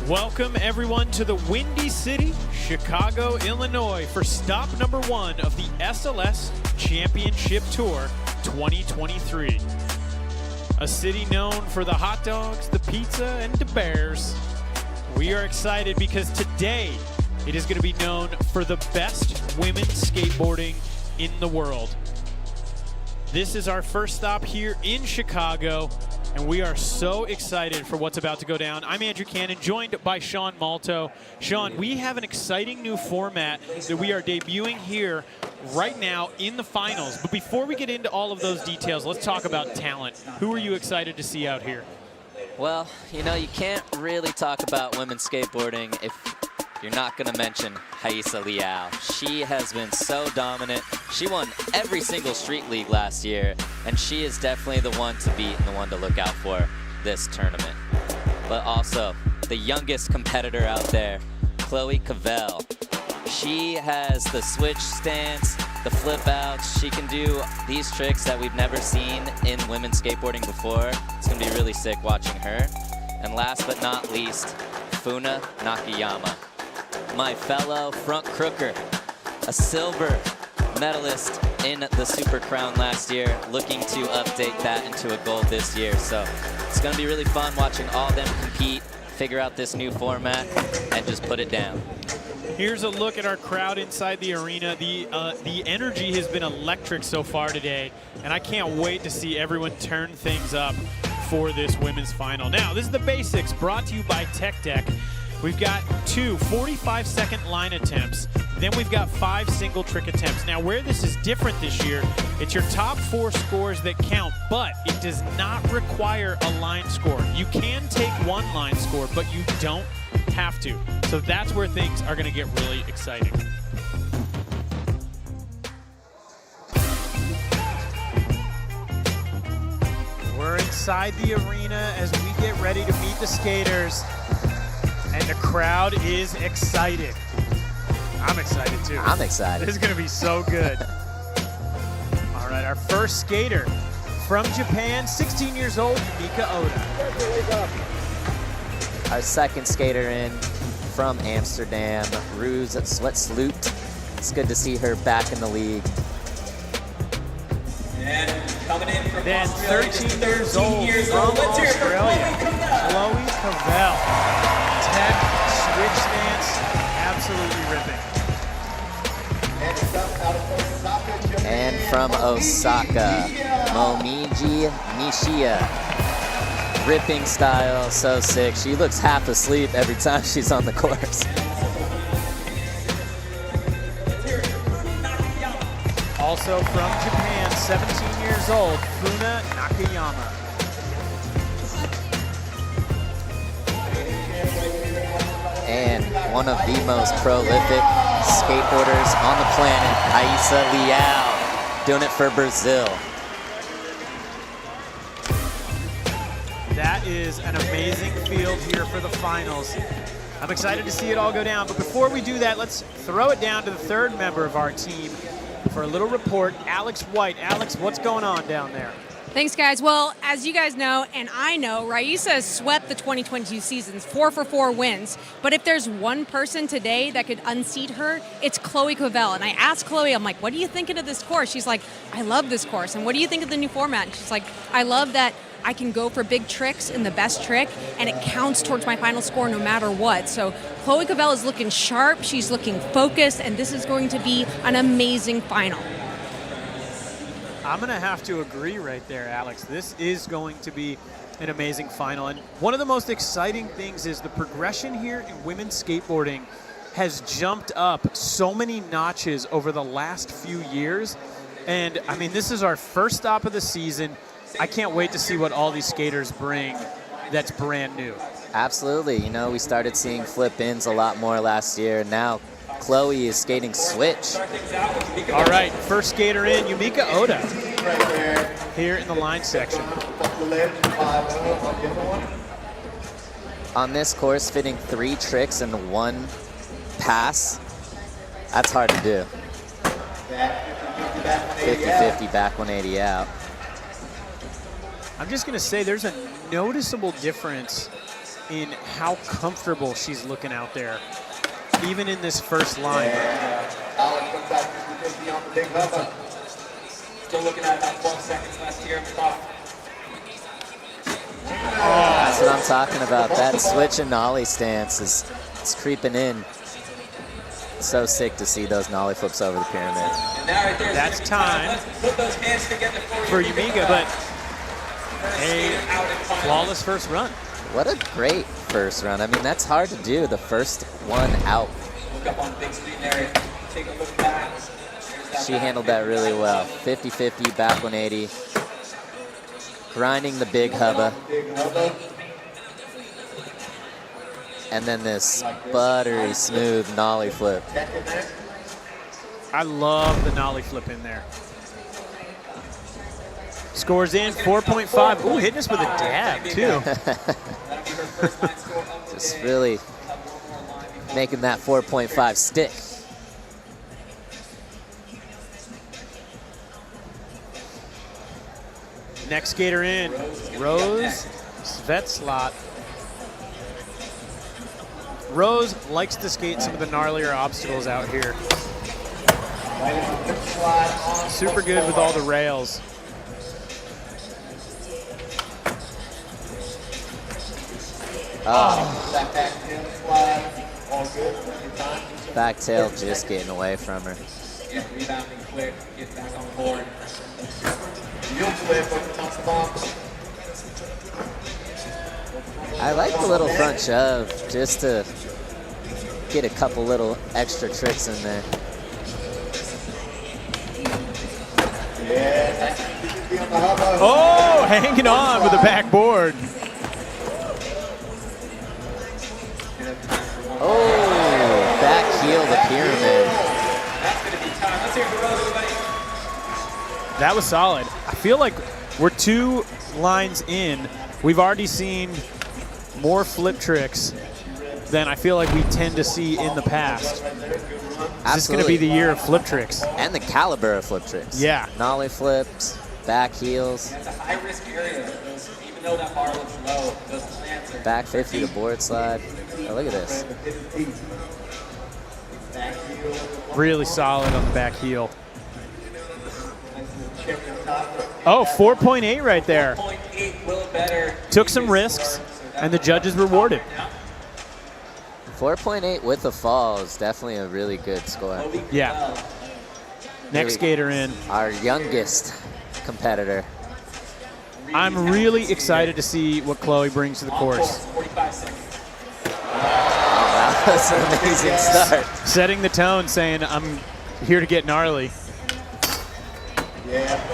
Welcome everyone to the Windy City, Chicago, Illinois for stop number 1 of the SLS Championship Tour 2023. A city known for the hot dogs, the pizza, and the bears. We are excited because today it is going to be known for the best women's skateboarding in the world. This is our first stop here in Chicago, and we are so excited for what's about to go down. I'm Andrew Cannon, joined by Sean Malto. Sean, we have an exciting new format that we are debuting here right now in the finals. But before we get into all of those details, let's talk about talent. Who are you excited to see out here? Well, you know, you can't really talk about women's skateboarding if you're not going to mention Rayssa Leal. She has been so dominant. She won every single street league last year, and she is definitely the one to beat and the one to look out for this tournament. But also, the youngest competitor out there, Covell. She has the switch stance, the flip outs. She can do these tricks that we've never seen in women's skateboarding before. It's going to be really sick watching her. And last but not least, Funa Nakayama, my fellow front crooker, a silver medalist in the Super Crown last year, looking to update that into a gold this year. So it's going to be really fun watching all of them compete, figure out this new format, and just put it down. Here's a look at our crowd inside the arena. The energy has been electric so far today, and I can't wait to see everyone turn things up for this women's final. Now, this is the basics brought to you by Tech Deck. We've got 2 45-second line attempts. Then we've got 5 single trick attempts. Now, where this is different this year, it's your top 4 scores that count, but it does not require a line score. You can take one line score, but you don't have to. So that's where things are going to get really exciting. We're inside the arena as we get ready to meet the skaters. And the crowd is excited. I'm excited too. I'm excited. This is going to be so good. All right, our first skater from Japan, 16 years old, Yumeka Oda. Our second skater in from Amsterdam, Roos Zwetsloot. It's good to see her back in the league. And coming in from then Australia, 13 years old from Australia, Chloe Covell. 10 switch stance, absolutely ripping. And from Osaka, Momiji Nishiya. Ripping style, so sick. She looks half asleep every time she's on the course. Also from Japan, 17 years old, Funa Nakayama. And one of the most prolific skateboarders on the planet, Rayssa Leal, doing it for Brazil. That is an amazing field here for the finals. I'm excited to see it all go down, but before we do that, let's throw it down to the third member of our team for a little report, Alex White. Alex, what's going on down there? Thanks, guys. Well, as you guys know, and I know, Rayssa has swept the 2022 seasons, 4 for 4 wins. But if there's one person today that could unseat her, it's Chloe Covell. And I asked Chloe, I'm like, what are you thinking of this course? She's like, I love this course. And what do you think of the new format? And she's like, I love that I can go for big tricks in the best trick, and it counts towards my final score no matter what. So Chloe Covell is looking sharp, she's looking focused, and this is going to be an amazing final. I'm going to have to agree right there, Alex. This is going to be an amazing final. And one of the most exciting things is the progression here in women's skateboarding has jumped up so many notches over the last few years. And, I mean, this is our first stop of the season. I can't wait to see what all these skaters bring that's brand new. Absolutely. You know, we started seeing flip-ins a lot more last year. Now Chloe is skating switch. All right, first skater in, Yumeka Oda, here in the line section. On this course, fitting 3 tricks in 1 pass, that's hard to do. 50-50 back 180 out. I'm just going to say there's a noticeable difference in how comfortable she's looking out there, even in this first line. Still looking at about 12 seconds left here in the top. That's what I'm talking about. That switch and nollie stance is creeping in. So sick to see those nollie flips over the pyramid. And that right there is That's time Let's put those hands together for Yumeka, but a flawless first run. What a great first run. I mean, that's hard to do, the first one out. Look up on the big screen there. Take a look back. She handled that really well. 50-50, back 180. Grinding the big hubba. And then this buttery smooth nollie flip. I love the nollie flip in there. Scores in 4.5. Ooh, hitting us with a dab too. Just really making that 4.5 stick. Next skater in, Roos Zwetsloot. Rose likes to skate some of the gnarlier obstacles out here. Super good with all the rails. Back tail just getting away from her. Yeah, rebounding quick, get back on board. I like the little front shove just to get a couple little extra tricks in there. Oh, hanging on with the backboard. Oh, back heel the pyramid. That's going to be time. Let's hear it for Rose, everybody. That was solid. I feel like we're 2 lines in. We've already seen more flip tricks than I feel like we tend to see in the past. This is going to be the year of flip tricks. And the caliber of flip tricks. Yeah. Nollie flips, back heels. It's a high-risk area. Even though that bar looks low, those plants are... Back 50 to board slide. Oh, look at this. Really solid on the back heel. Oh, 4.8 right there. 4.8 will better. Took some risks, and the judges rewarded. 4.8 with the fall is definitely a really good score. Yeah. Next skater in. Our youngest competitor. I'm really excited to see what Chloe brings to the course. 45 seconds. That was an amazing start. Setting the tone, saying, I'm here to get gnarly.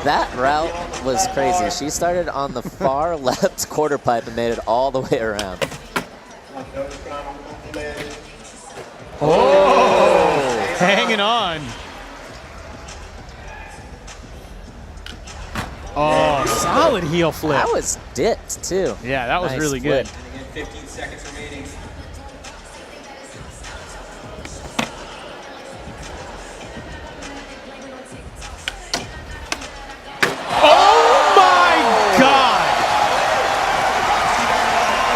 That route was crazy. She started on the far left quarter pipe and made it all the way around. Oh, hanging on. Oh, solid heel flip. That was dipped, too. Yeah, that was Nice really flip. good. And again, 15 seconds remaining. Oh my God!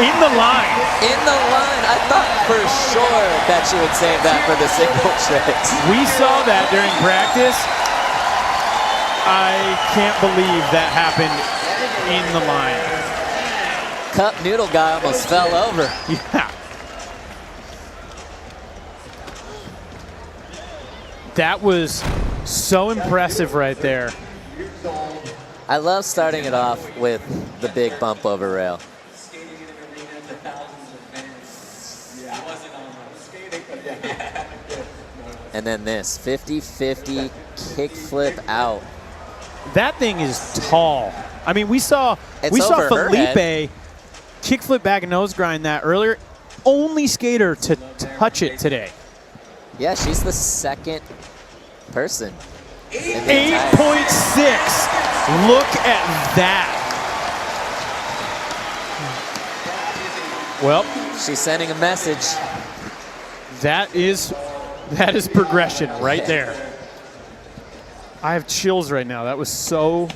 In the line. In the line. I thought for sure that she would save that for the single tricks. We saw that during practice. I can't believe that happened in the line. Cup noodle guy almost fell over. Yeah. That was so impressive right there. I love starting it off with the big bump over rail. Skating in an arena to thousands of fans. Yeah, I wasn't on skating, but yeah. And then this 50-50 kickflip out. That thing is tall. I mean, we saw It's over her Felipe head. kickflip back and nose grind that earlier. Only skater to touch it today. Yeah, she's the second person. 8.6. Look at that. Well, She's sending a message. that is progression right there. I have chills right now. That was so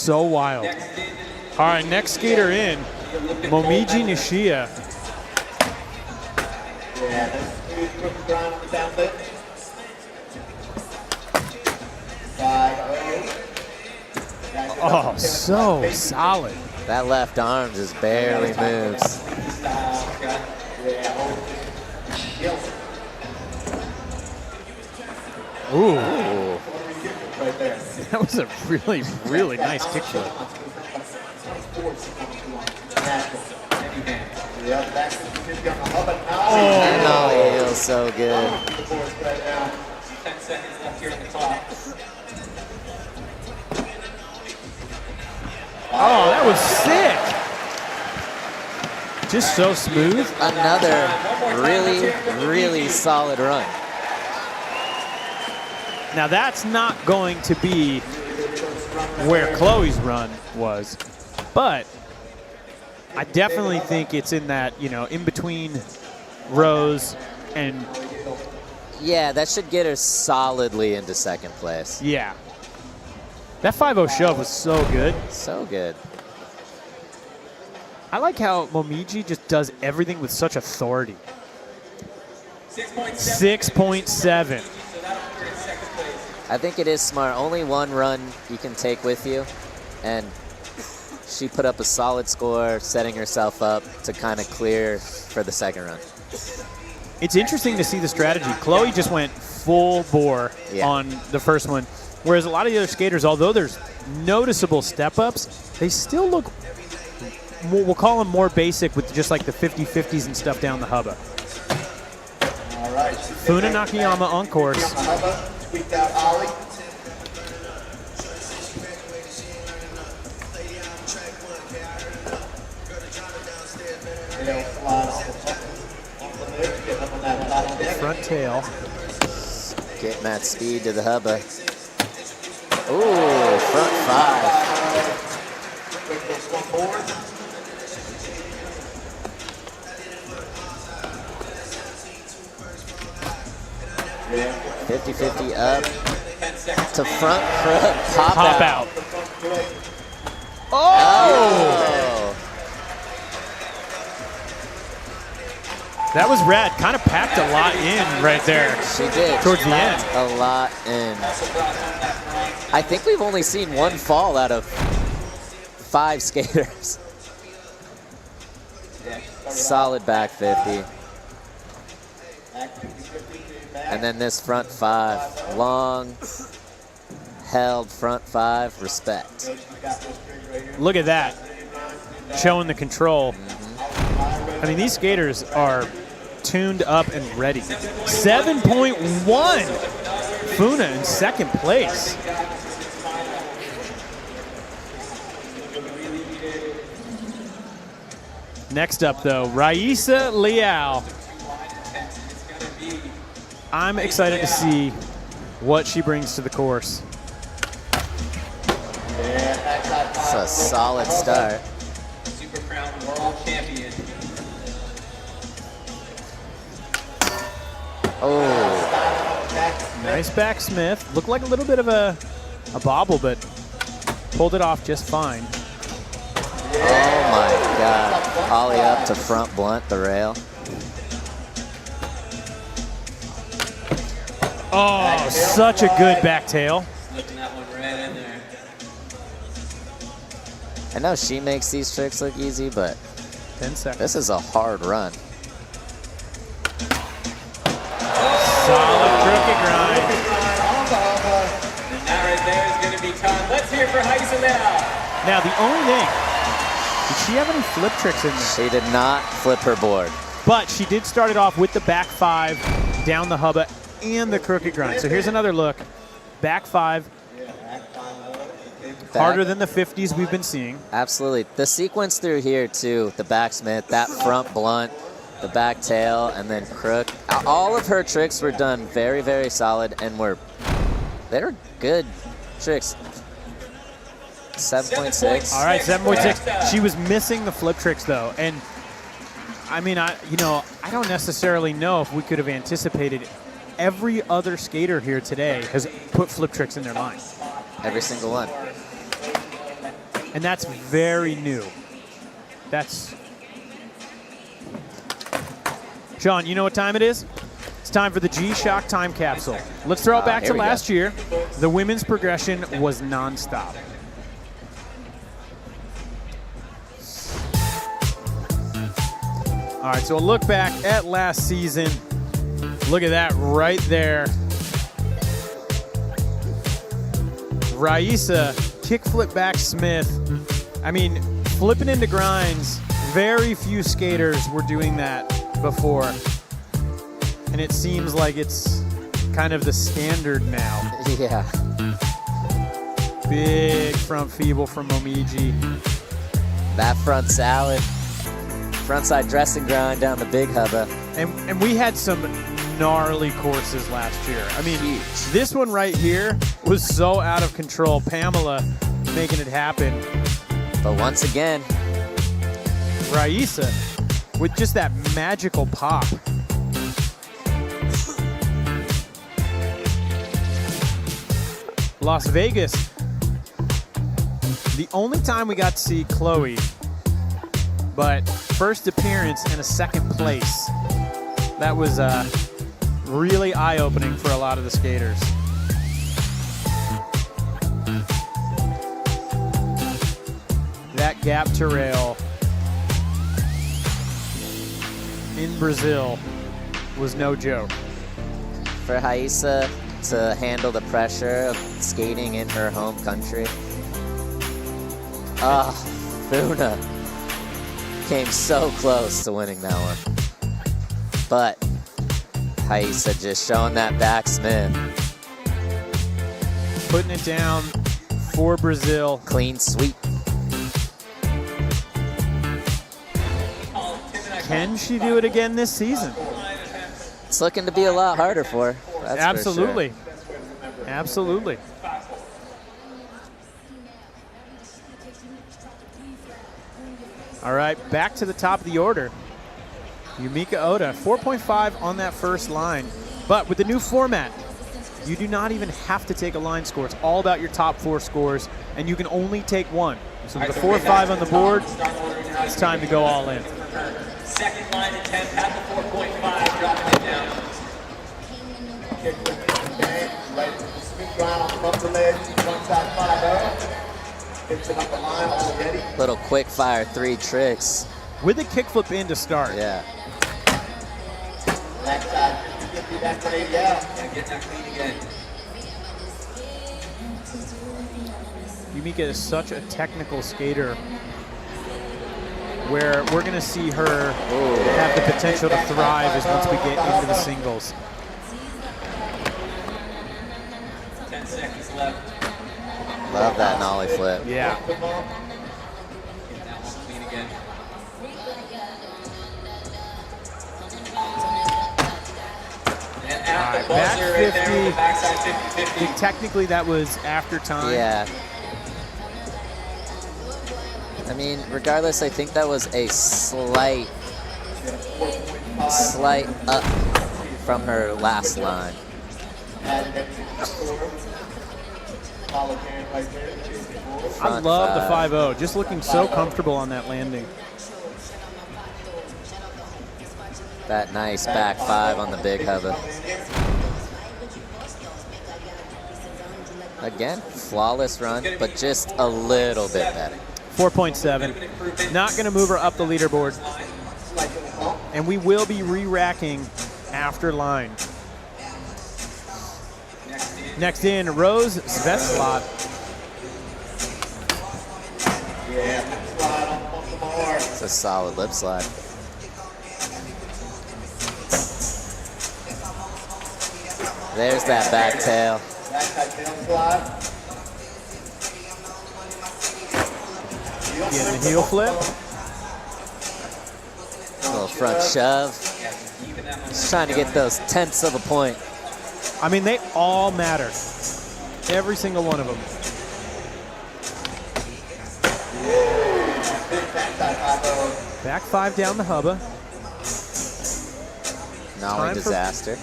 wild. All right, next skater in, Momiji Nishiya. Yeah, let's do quick grind on the down flip. 5-0. Oh, so solid. That left arm just barely moves. Ooh, Right there. that was a really, really nice kickflip. Yep, back to the 50 on the hub, but now Oh, he feels so good. the boards right now. 10 seconds left here at the top. Oh, that was sick. Just so smooth. Another really, really solid run. Now that's not going to be where Chloe's run was, but I definitely think it's in that, you know, in between Rose and, Yeah, that should get her solidly into second place. yeah. That 5-0 shove was so good. So good. I like how Momiji just does everything with such authority. 6.7. I think it is smart. Only one run you can take with you, and she put up a solid score, setting herself up to kind of clear for the second run. It's interesting to see the strategy. Chloe just went full bore on the first one, whereas a lot of the other skaters, although there's noticeable step-ups, they still look, we'll call them more basic with just like the 50-50s and stuff down the hubba. All right. Funa Nakayama on course. Tweaked out Ollie. Front tail. Getting that speed to the hubba. Ooh, front 5. Quick little swung forward. Yeah. 50-50 up to front crook, pop out. Oh! That was rad. Kind of packed a lot in right there. She did. Towards the end. A lot in. I think we've only seen one fall out of 5 skaters. Solid back 50. And then this front 5. Long held front 5. Respect. Look at that. Showing the control. I mean, these skaters are tuned up and ready. 7.1. Funa in second place. Next up, though, Rayssa Leal. I'm excited to see what she brings to the course. It's a solid start. Super Crown World Champion. Oh, Nice backsmith. Looked like a little bit of a bobble, but pulled it off just fine. oh my God. Ollie up to front blunt, the rail. Oh, such a good back tail. Looking that one right in there. I know she makes these tricks look easy, but 10 seconds. this is a hard run. Solid crooked grind. And that right there is going to be time. Let's hear for Rayssa Leal. Now, the only thing, did she have any flip tricks in there? She did not flip her board. But she did start it off with the back 5, down the hubba, and the crooked grind. So here's another look. Back 5, harder than the 50s we've been seeing. Absolutely. The sequence through here, too, the backsmith, that front blunt, the back tail, and then crook. All of her tricks were done very, very solid, and they're good tricks. 7.6. All right, 7.6. She was missing the flip tricks, though. And, I mean, I don't necessarily know if we could have anticipated. Every other skater here today has put flip tricks in their line. Every single one. And that's very new. Sean, you know what time it is? It's time for the G-Shock time capsule. Let's throw it back to last year. The women's progression was nonstop. All right, so a look back at last season. Look at that right there. Rayssa, kickflip back Smith. I mean, flipping into grinds, very few skaters were doing that before. And it seems like it's kind of the standard now. Yeah. Big front feeble from Momiji. That front salad, frontside dressing grind down the big hubba. And we had some gnarly courses last year. I mean, Huge. This one right here was so out of control. Pamela making it happen. But once again, Rayssa with just that magical pop. Las Vegas, the only time we got to see Chloe, but first appearance and a second place. That was really eye-opening for a lot of the skaters. That gap to rail in Brazil was no joke. for Rayssa to handle the pressure of skating in her home country. Funa came so close to winning that one. But Rayssa just showing that backsmith. Putting it down for Brazil. Clean sweep. Can she do it again this season? It's looking to be a lot harder for her. That's Absolutely. For sure. Absolutely. All right, back to the top of the order. Yumeka Oda, 4.5 on that first line. But with the new format, you do not even have to take a line score. It's all about your top four scores, and you can only take one. So with the 4-5 on the board, it's time to go all in. Second line attempt at the 4.5, dropping it down. Okay, right to the sweep ground, up the leg, front side 5-0. Hits it up the line already. Little quick fire 3 tricks. With a kickflip in to start. Yeah. Backside, get that great, yeah. And get that clean again. Yumeka is such a technical skater where we're going to see her have the potential to thrive as once we get into the singles. 10 seconds left. Love that nollie flip. Yeah. Get that one clean again. And at the All right, buzzer right there with the back backside 50-50. Technically, that was after time. Yeah. I mean, regardless, I think that was a slight up from her last line. I love the 5-0. Just looking so comfortable on that landing. That nice back 5 on the big hubba. Again, flawless run, but just a little bit better. 4.7. Not going to move her up the leaderboard. And we will be re-racking after line. Next in, Roos Zwetsloot. It's a solid lip slide. There's that back tail. Getting the heel flip. Little front shove. Just trying to get those tenths of a point. I mean, they all matter. Every single one of them. Back 5 down the hubba. Nollie disaster.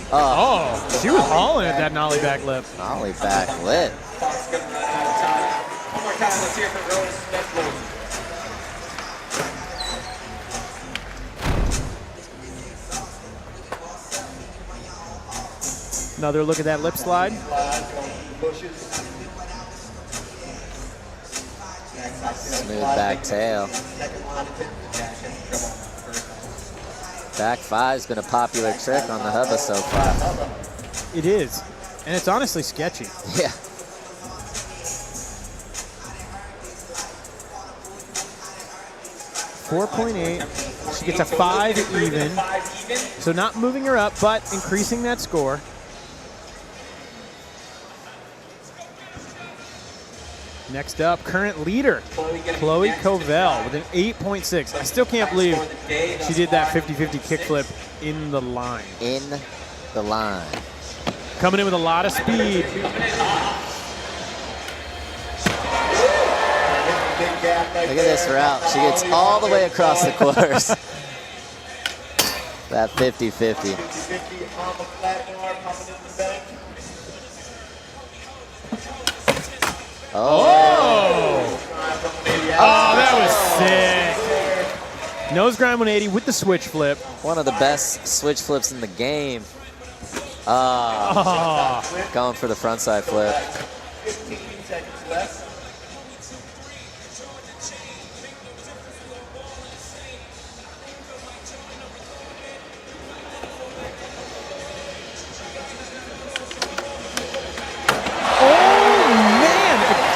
Oh, she was hauling at that nollie back lip. Nollie back lip. Clock's gonna run out of time. One more time, let's hear for Roos. Zwetsloot. Another look at that lip slide. Smooth back tail. Back five's been a popular trick on the Hubba so far. It is, and it's honestly sketchy. Yeah. .8. She gets a 5 even. So not moving her up, but increasing that score. Next up, current leader, Chloe Covell with an 8.6. I still can't believe she did that 50-50 kickflip in the line. In the line. Coming in with a lot of speed. Look at this route. She gets all the way across the course. That 50-50. Oh! Oh, that was sick. Nose grind 180 with the switch flip. One of the best switch flips in the game. Going for the frontside flip.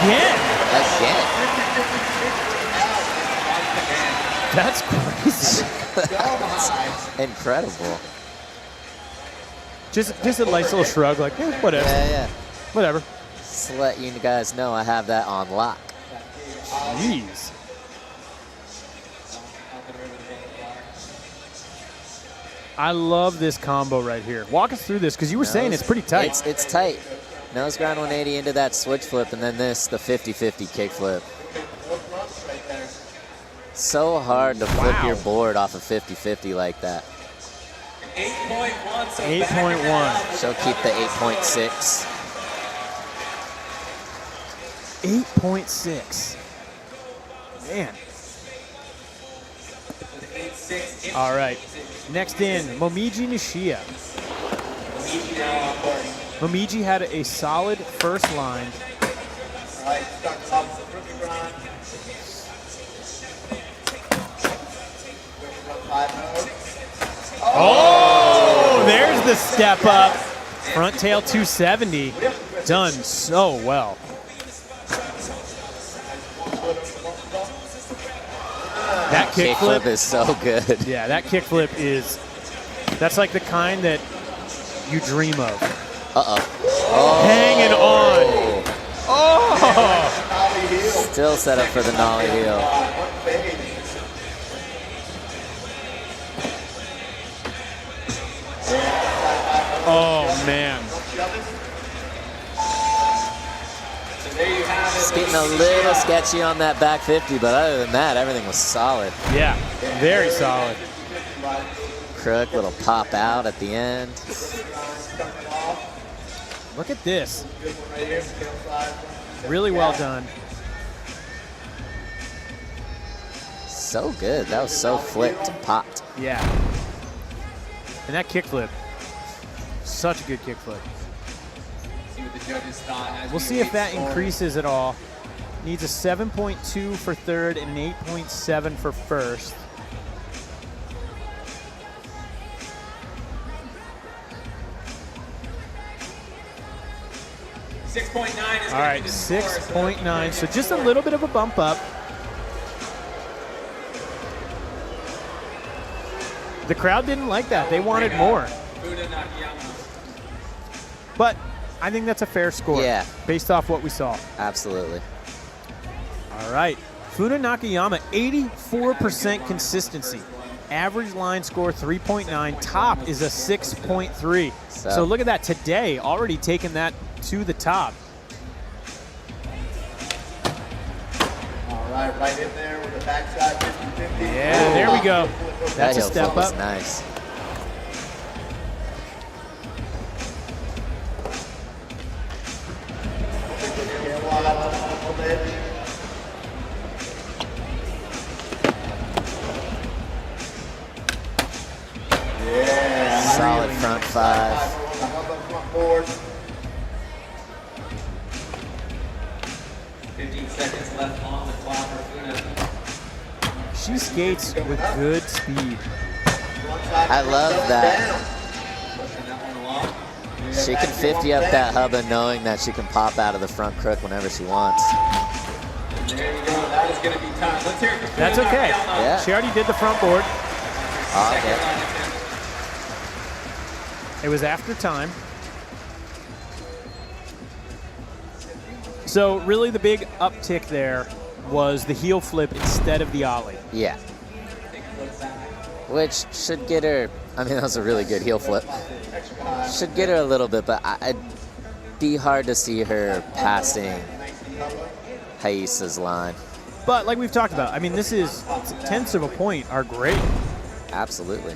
Again. That's crazy. That's incredible. Just a nice little shrug, like, whatever. Yeah. Whatever. Just to let you guys know I have that on lock. Jeez. I love this combo right here. Walk us through this, because you were saying it's pretty tight. It's tight. Nose grind 180 into that switch flip, and then the 50-50 kick flip. So hard to flip your board off of 50-50 like that. 8.1. She'll keep the 8.6. 8.6. Man. All right. Next in, Momiji Nishiya. Momiji had a solid first line. Oh, there's the step up. Front tail 270. Done so well. That kickflip is so good. Yeah, that kickflip that's like the kind that you dream of. Hanging on. Oh! Still set up for the nollie heel. Oh, man. It's getting a little sketchy on that back 50, but other than that, everything was solid. Yeah, very solid. Crook, little pop out at the end. Look at this. Really well done. So good. That was so flipped and popped. Yeah. And that kickflip, such a good kickflip. We'll see if that increases at all. Needs a 7.2 for third and an 8.7 for first. All right, 6.9, so just a little bit of a bump up. The crowd didn't like that. They wanted more. But I think that's a fair score. Yeah. Based off what we saw. Absolutely. All right. Funa Nakayama, 84% consistency. Average line score 3.9. Top is a 6.3. So look at that today, already taking that to the top. All right in there with the backside 50-50. Yeah, there we go. That's a step up. Nice. Yeah. Solid front five. she skates with good speed. I love that. She can 50 up that hubba knowing that she can pop out of the front crook whenever she wants. There you go. That is going to be time. Let's hear it for That's okay. Yeah. She already did the front board. Okay. It was after time. So really the big uptick there was the heel flip instead of the ollie. Yeah. Which should get her, I mean, that was a really good heel flip. Should get her a little bit, but it'd be hard to see her passing Raissa's line. But like we've talked about, I mean, this is tenths of a point are great. Absolutely.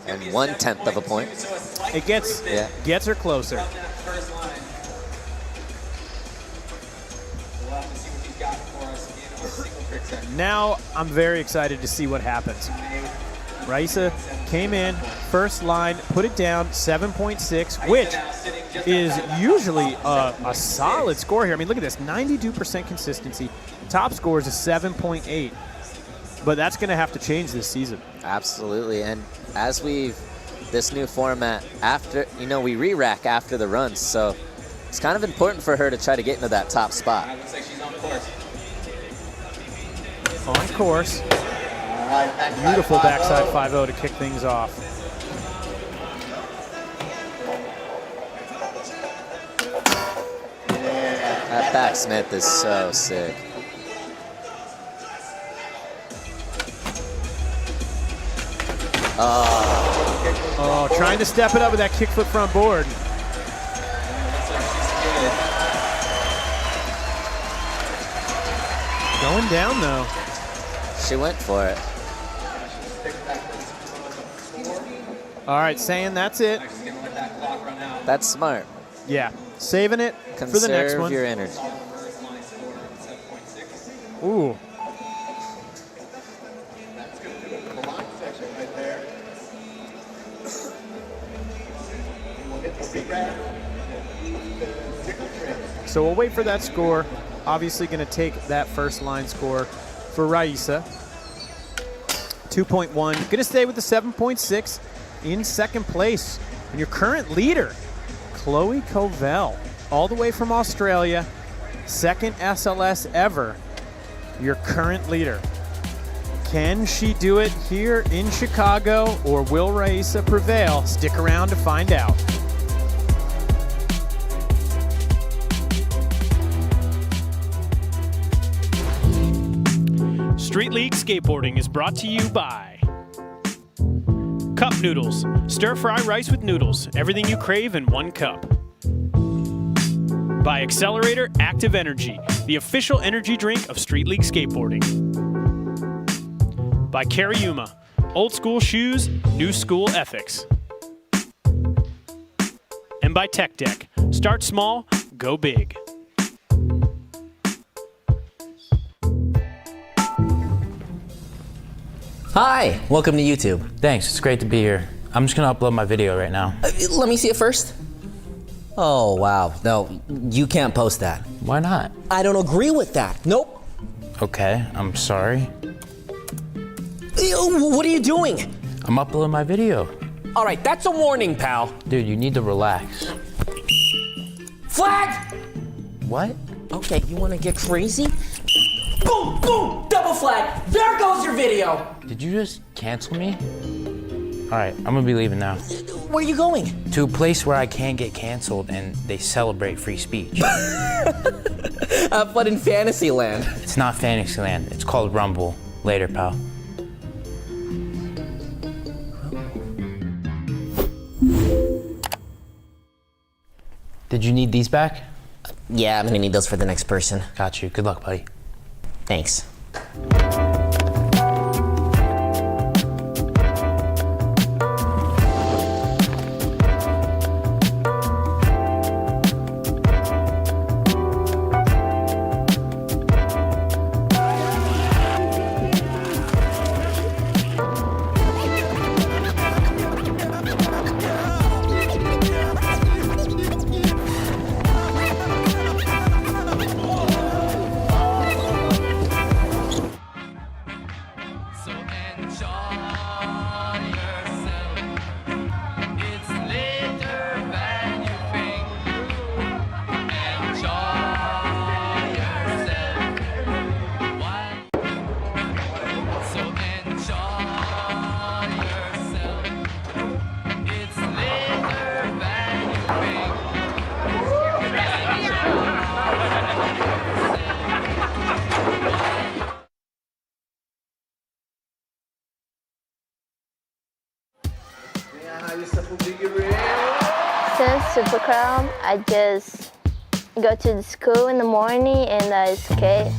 And 1/10 of a point. It gets her closer. Now I'm very excited to see what happens. Rayssa came in, first line, put it down, 7.6, which is usually a solid score here. I mean, look at this, 92% consistency. Top score is a 7.8, but that's going to have to change this season. Absolutely, and as this new format, after, we re-rack after the runs, so it's kind of important for her to try to get into that top spot. Looks like she's on course. On course. Beautiful backside 5-0 to kick things off. That backsmith is so sick. Oh, trying to step it up with that kickflip front board. Going down though. She went for it. All right, saying that's it. That's smart. Yeah, saving it for the next one. Conserve your energy. Ooh. So we'll wait for that score. Obviously going to take that first line score for Rayssa. 2.1. Going to stay with the 7.6 in second place. And your current leader, Chloe Covell, all the way from Australia. Second SLS ever. Your current leader. Can she do it here in Chicago, or will Rayssa prevail? Stick around to find out. Street League Skateboarding is brought to you by Cup Noodles. Stir-fry rice with noodles. Everything you crave in one cup. By Accelerator Active Energy, the official energy drink of Street League Skateboarding. By Kariyuma, old school shoes, new school ethics. And by Tech Deck, start small, go big. Hi, welcome to YouTube. Thanks, it's great to be here. I'm just gonna upload my video right now. Let me see it first. Oh, wow. No, you can't post that. Why not? I don't agree with that. Nope. Okay, I'm sorry. Ew, what are you doing? I'm uploading my video. All right, that's a warning, pal. Dude, you need to relax. Flag! What? Okay, you wanna get crazy? Boom, boom, double flag. There goes your video. Did you just cancel me? All right, I'm gonna be leaving now. Where are you going? To a place where I can't get canceled and they celebrate free speech. Have fun in Fantasyland. It's not Fantasyland, it's called Rumble. Later, pal. Did you need these back? Yeah, I'm gonna need those for the next person. Got you, good luck, buddy. Thanks. Super Crown, I just go to the school in the morning and I skate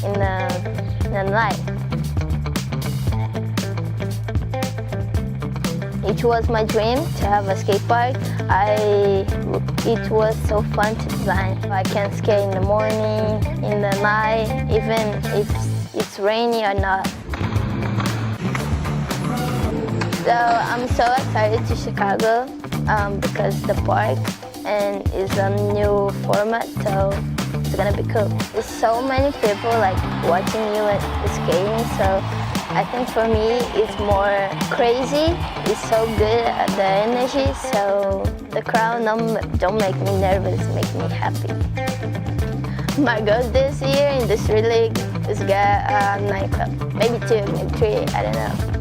in the night. It was my dream to have a skate park. It was so fun to design. I can skate in the morning, in the night, even if it's rainy or not. So I'm so excited to Chicago because the park and it's a new format, so it's gonna be cool. There's so many people like watching you skating, so I think for me it's more crazy. It's so good at the energy, so the crowd don't make me nervous, make me happy. My goal this year in the street league is get a nightclub, maybe 2, maybe 3, I don't know.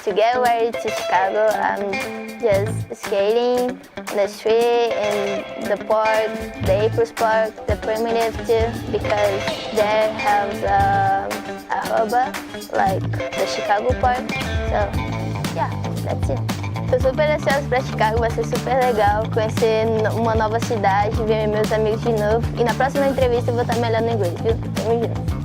To get ready to Chicago, I'm just skating in the street, in the park, the April's Park, the Primitive too, because they have a hub like the Chicago Park. So, yeah, that's it. Tô super ansiosa para Chicago, vai ser super legal conhecer uma nova cidade, ver meus amigos de novo. E na próxima entrevista eu vou estar melhor no inglês, viu? Tamo junto.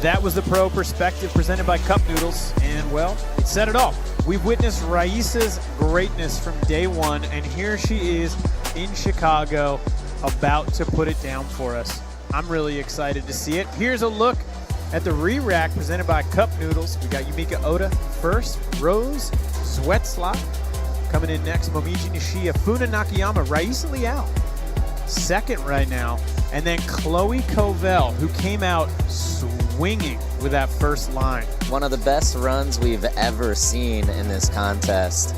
That was the pro perspective presented by Cup Noodles, and well, it said it all. We've witnessed Rayssa's greatness from day one, and here she is in Chicago about to put it down for us. I'm really excited to see it. Here's a look at the re-rack presented by Cup Noodles. We got Yumeka Oda first, Roos, Zwetsloot coming in next, Momiji, Nishiya, Funa, Nakayama, Rayssa, Leal second right now, and then Covell, who came out swinging with that first line. One of the best runs we've ever seen in this contest.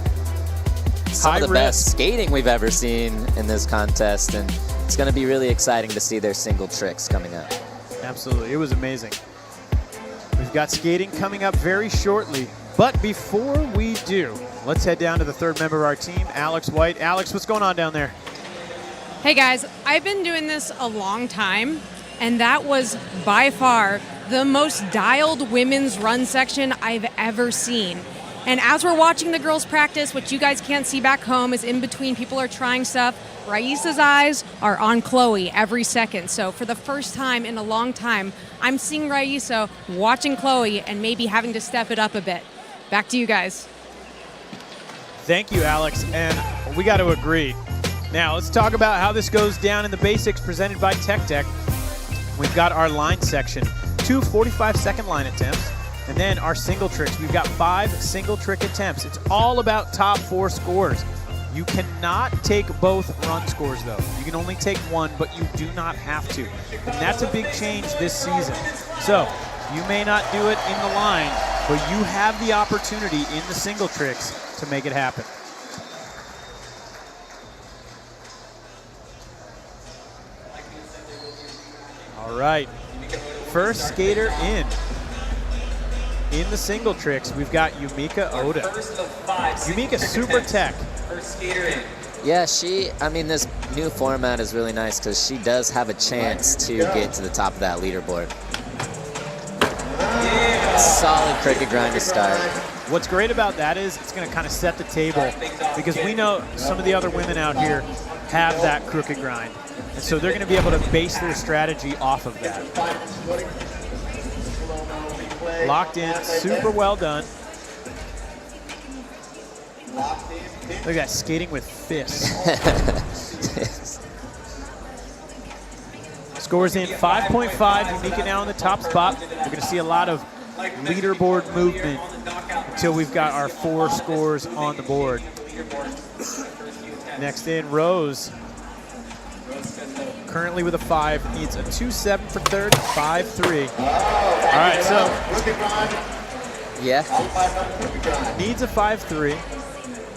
Some of the best skating we've ever seen in this contest, and it's going to be really exciting to see their single tricks coming up. Absolutely, it was amazing. We've got skating coming up very shortly, but before we do, let's head down to the third member of our team, Alex White. Alex, what's going on down there? Hey guys, I've been doing this a long time, and that was by far the most dialed women's run section I've ever seen. And as we're watching the girls practice, what you guys can't see back home is in between people are trying stuff, Rayssa's eyes are on Chloe every second. So for the first time in a long time, I'm seeing Rayssa watching Chloe and maybe having to step it up a bit. Back to you guys. Thank you, Alex, and we got to agree. Now, let's talk about how this goes down in the basics presented by Tech Deck. We've got our line section, 2 45-second line attempts, and then our single tricks. We've got 5 single trick attempts. It's all about top 4 scores. You cannot take both run scores, though. You can only take one, but you do not have to. And that's a big change this season. So, you may not do it in the line, but you have the opportunity in the single tricks to make it happen. All right, first skater in the single tricks, we've got Yumeka Oda. Yumeka Super Tech. First skater in. Yeah, this new format is really nice because she does have a chance to get to the top of that leaderboard. Solid cricket grind to start. What's great about that is it's going to kind of set the table because we know some of the other women out here have that crooked grind. And so they're going to be able to base their strategy off of that. Locked in, super well done. Look at that, skating with fists. Scores in 5.5, Yumeka now in the top spot. We're going to see a lot of leaderboard movement until we've got our 4 scores on the board. Next in, Roos. Currently with a 5, needs a 2.7 for third, 5.3. All right, so yeah, needs a 5.3.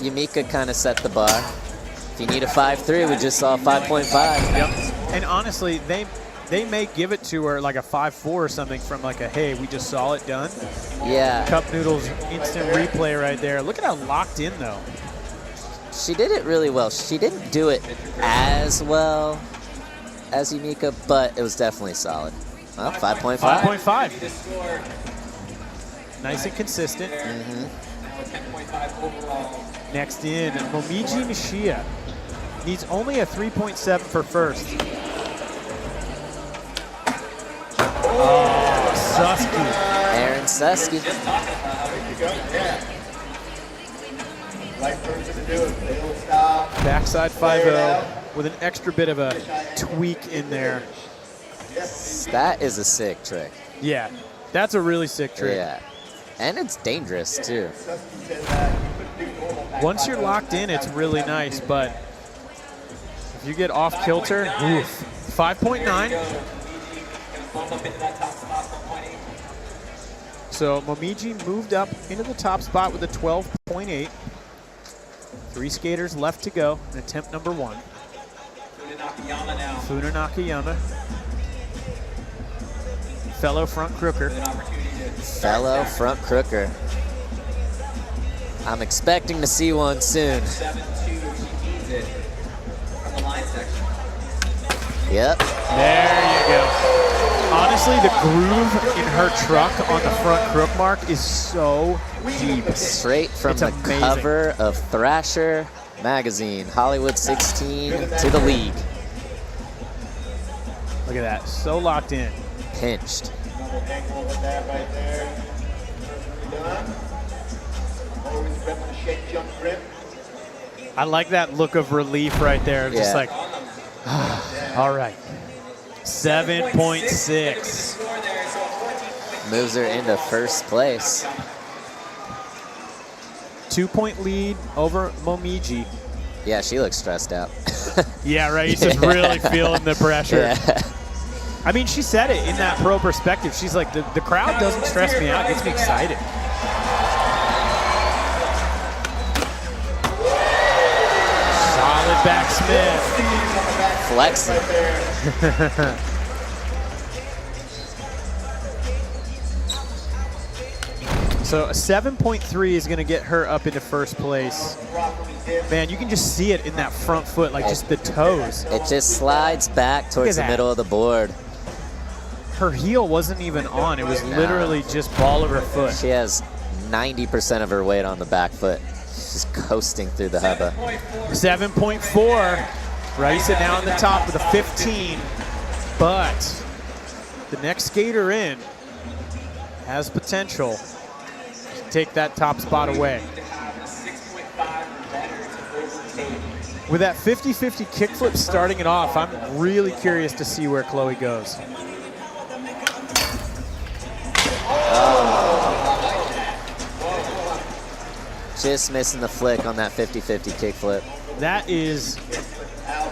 Yumeka kind of set the bar. If you need a 5.3, we just saw 5.5. Yep. And honestly, they may give it to her like a 5.4 or something from like a, hey, we just saw it done. Yeah. Cup Noodles instant replay right there. Look at how locked in though. She did it really well. She didn't do it as well as Yumeka, but it was definitely solid. Well, 5.5. 5.5. Nice and consistent. Next in, Momiji Nishiya. Needs only a 3.7 for first. Oh, Susky. Aaron Susky. Backside 5-0 with an extra bit of a tweak in there. That is a sick trick. Yeah, that's a really sick trick. Yeah. And it's dangerous, too. Once you're locked in, it's really nice, but if you get off kilter, oof. 5.9. So Momiji moved up into the top spot with a 12.8. 3 skaters left to go in attempt number 1. Funa Nakayama. Fellow front crooker. Fellow front crooker. I'm expecting to see one soon. Yep. There you go. Honestly, the groove in her truck on the front crook mark is so deep. Straight from It's the amazing. cover of Thrasher magazine, Hollywood 16 to the league. Look at that, so locked in. Pinched. I like that look of relief right there. Just Yeah. like, all right. 7.6. Moves her into first place. 2-point lead over Momiji. Yeah, she looks stressed out. Yeah, right. He's just really feeling the pressure. Yeah. I mean, she said it in that pro perspective. She's like, the crowd doesn't stress me out. It gets me excited. Solid backsmith. Flexing. So a 7.3 is going to get her up into first place. Man, you can just see it in that front foot, like just the toes. It just slides back towards the that. middle of the board. Her heel wasn't even on. It was literally just ball of her foot. She has 90% of her weight on the back foot. She's coasting through the hubba. 7.4. Rayssa now on the top with a 15. But the next skater in has potential to take that top spot away. With that 50-50 kickflip starting it off, I'm really curious to see where Chloe goes. Just missing the flick on that 50-50 kickflip. That is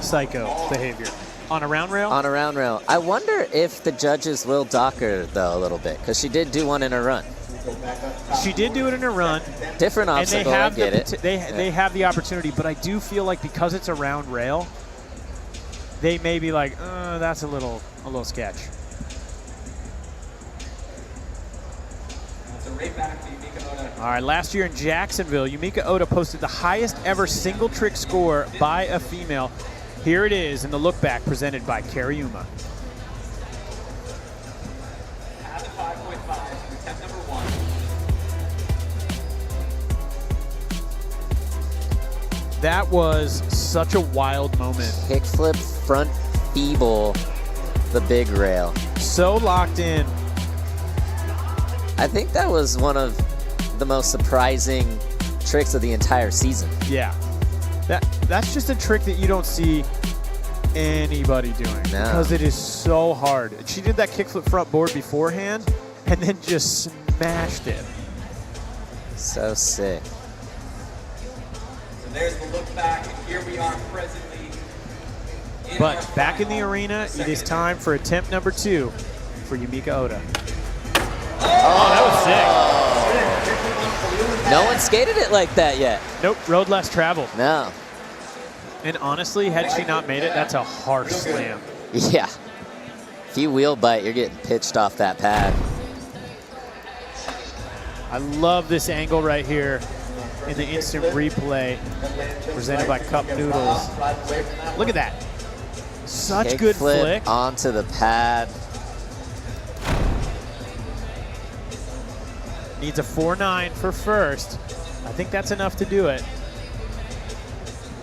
psycho behavior. On a round rail? On a round rail. I wonder if the judges will dock her, though, a little bit, because she did do one in her run. She did do it in her run. Different And obstacle, I get it. They have the opportunity, but I do feel like because it's a round rail, they may be like, that's a little sketch. All right, last year in Jacksonville, Yumeka Oda posted the highest ever single trick score by a female. Here it is in the look back presented by Kariyuma. That was such a wild moment. Kickflip front feeble the big rail. So locked in. I think that was one of the most surprising tricks of the entire season. Yeah. That's just a trick that you don't see anybody doing because it is so hard. She did that kickflip front board beforehand and then just smashed it. So sick. So there's the look back, and here we are presently. But back in the arena, it is time for attempt number 2 for Yumeka Oda. Oh, that was sick. No one skated it like that yet. Nope, road less traveled. No. And honestly, had she not made it, that's a harsh slam. Yeah. If you wheel bite, you're getting pitched off that pad. I love this angle right here in the instant replay presented by Cup Noodles. Look at that. Such good flick. Onto the pad. Needs a 4.9 for first. I think that's enough to do it.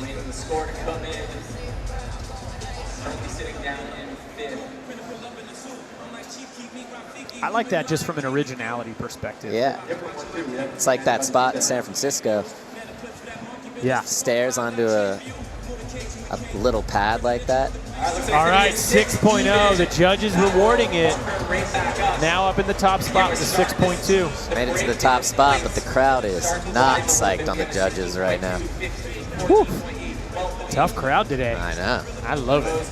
Waiting the score to come in. Currently sitting down in 5th. I like that just from an originality perspective. Yeah. It's like that spot in San Francisco. Yeah. Stairs onto a little pad like that. All right, 6.0. The judges rewarding it. Now up in the top spot with a 6.2. Made it to the top spot, but the crowd is not psyched on the judges right now. Whew. Tough crowd today. I know. I love it.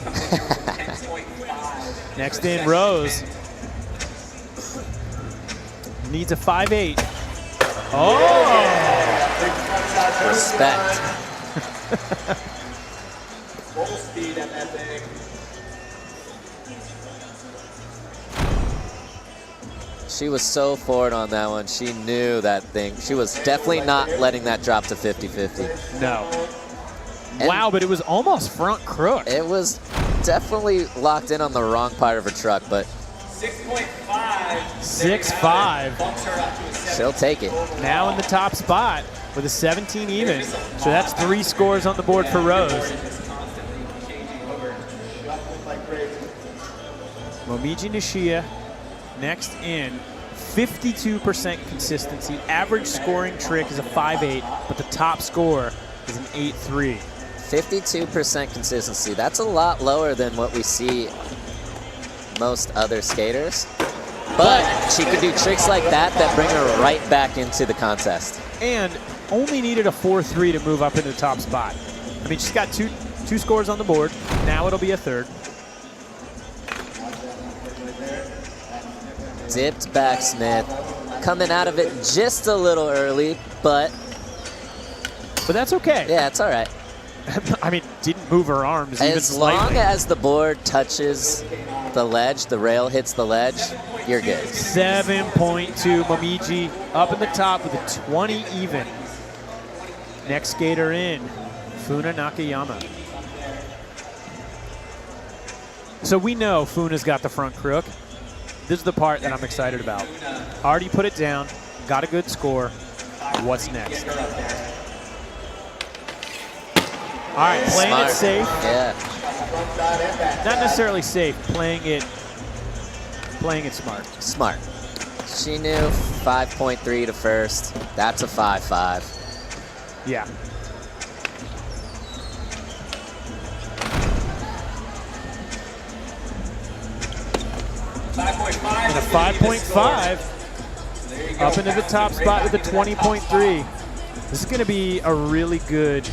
Next in, Roos. Needs a 5.8. Oh! Respect. Full speed at that thing. She was so forward on that one. She knew that thing. She was definitely not letting that drop to 50-50. No. And wow, but it was almost front crook. it was definitely locked in on the wrong part of her truck, but 6.5. 6.5. Bumps her up to a 7. she'll take it. Now in the top spot with a 17 even. So that's 3 scores on the board for Roos. Momiji Nishiya next in. 52% consistency. Average scoring trick is a 5.8, but the top score is an 8.3. 52% consistency. That's a lot lower than what we see most other skaters. But she can do tricks like that that bring her right back into the contest. And only needed a 4.3 to move up into the top spot. I mean, she's got two scores on the board. Now it'll be a third. Dipped back Smith. Coming out of it just a little early, but that's okay. yeah, it's all right. I mean, didn't move her arms even As long slightly. as the board touches the ledge, the rail hits the ledge, you're good. 7.2. Momiji up in the top with a 20 even. Next skater in, Funa Nakayama. So we know Funa's got the front crook. This is the part that I'm excited about. Already put it down, got a good score. What's next? All right, playing Smart. it safe. Yeah. Not necessarily safe, playing it smart. Smart. She knew 5.3 to first. That's a 5.5. Yeah. And a 5.5 up into the top spot with a 20.3. This is going to be a really good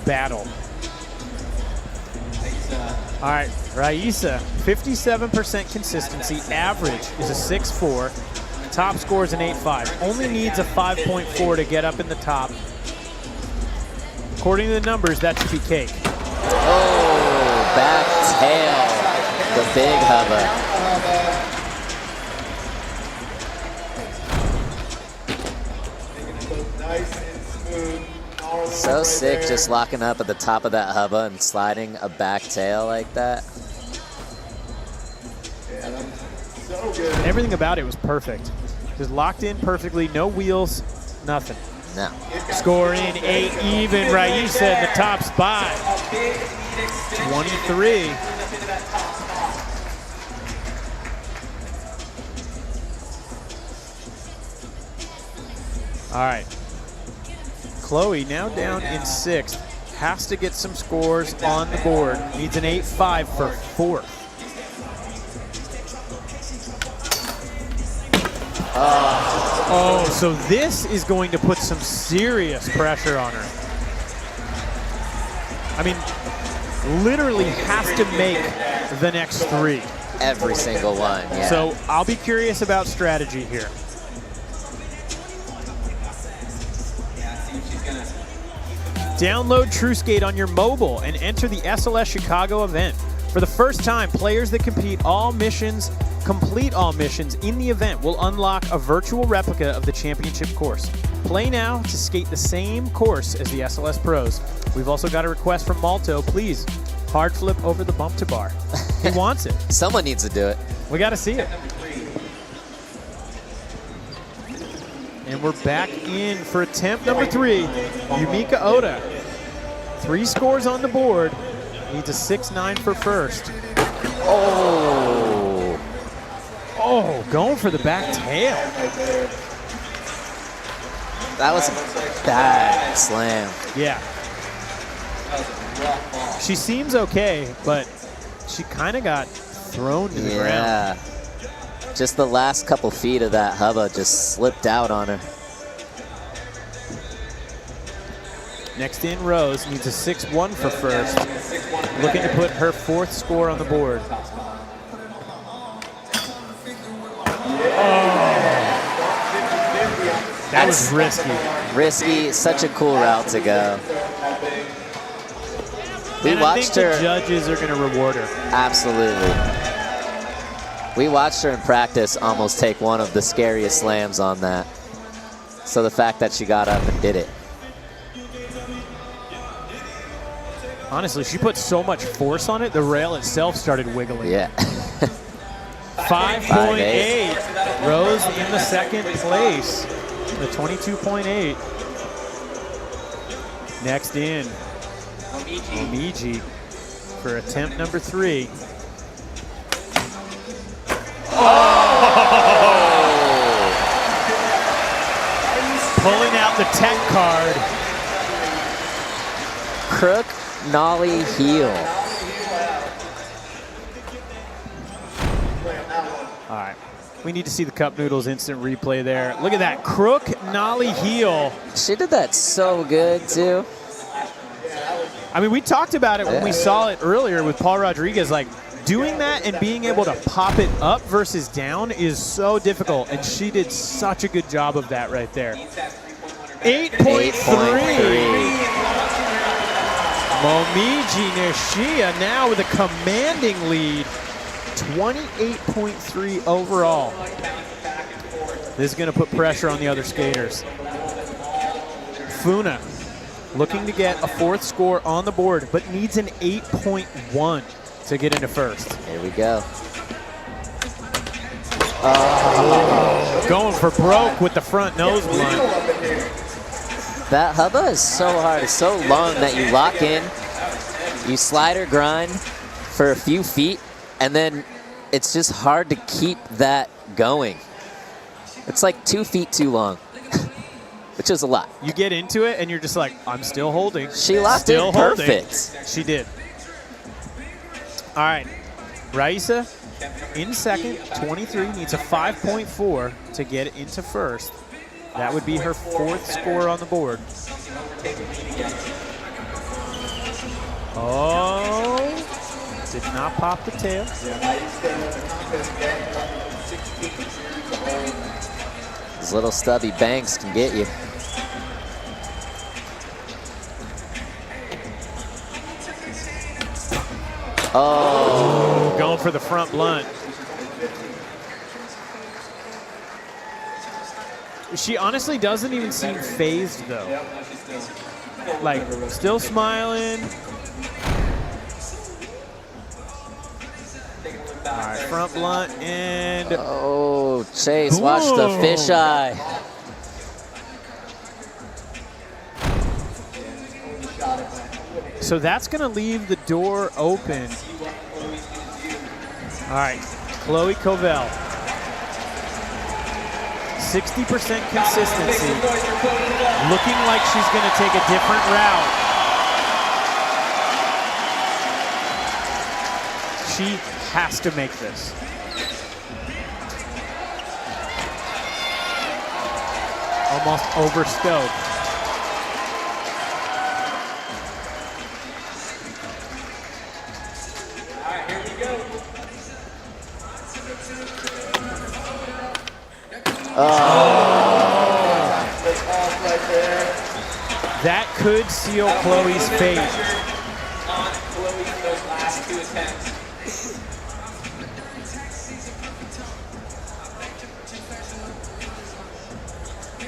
battle. All right, Rayssa, 57% consistency. Average is a 6.4. Top score is an 8.5. Only needs a 5.4 to get up in the top. According to the numbers, that should be cake. Oh, back tail. The big hubba. Nice and smooth. So sick just locking up at the top of that hubba and sliding a back tail like that. Yeah, that's so good. Everything about it was perfect. Just locked in perfectly, no wheels, nothing. No. Score in 8 even. Rayssa in the top spot. 23. All right. Chloe now down in 6th. Has to get some scores on the board. Needs an 8.5 for 4th. Oh, so this is going to put some serious pressure on her. I mean, literally has to make the next 3. Every single one, yeah. So I'll be curious about strategy here. Download TrueSkate on your mobile and enter the SLS Chicago event. For the first time, players that complete all missions in the event will unlock a virtual replica of the championship course. Play now to skate the same course as the SLS pros. We've also got a request from Malto. Please, hard flip over the bump to bar. He wants it. Someone needs to do it. We got to see it. And we're back in for attempt number 3. Yumeka Oda. 3 scores on the board. Needs a 6-9 for first. Oh. Oh, going for the back tail. That was a bad slam. Yeah. She seems okay, but she kind of got thrown to the ground. Yeah. Just the last couple feet of that hubba just slipped out on her. Next in, Roos needs a 6-1 for first. Looking to put her 4th score on the board. That was risky. Risky, such a cool route to go. We And watched I think her. the judges are going to reward her. Absolutely. We watched her in practice almost take one of the scariest slams on that. So the fact that she got up and did it. Honestly, she put so much force on it, the rail itself started wiggling. Yeah. 5.8. Roos in the 2nd place. The 22.8. Next in, Momiji for attempt number 3. Pulling out the tech card. Crook, nollie, heel. All right. We need to see the Cup Noodles instant replay there. Look at that. Crook, nollie, heel. She did that so good, too. I mean, we talked about it when we saw it earlier with Paul Rodriguez. Like, doing that and being able to pop it up versus down is so difficult, and she did such a good job of that right there. 8.3. Momiji Nishiya now with a commanding lead. 28.3 overall. This is going to put pressure on the other skaters. Funa looking to get a 4th score on the board, but needs an 8.1 to get into first. Here we go. Going for broke with the front nose blunt. That hubba is so hard. It's so long that you lock in, you slide or grind for a few feet, and then it's just hard to keep that going. It's like 2 feet too long, which is a lot. You get into it and you're just like, I'm still holding. She locked still in perfect. Holding. She did. All right, Rayssa in 2nd, 23, needs a 5.4 to get into first. That would be her 4th score on the board. Oh, did not pop the tail. These little stubby banks can get you. Oh. Going for the front blunt. She honestly doesn't even seem phased though. Like, still smiling. All right, front blunt and... Oh, Chase, watch the fisheye. So that's going to leave the door open. All right, Chloe Covell. 60% consistency. Looking like she's going to take a different route. She has to make this. Almost over scope. That could seal Chloe's fate. On Chloe those last 2 attempts.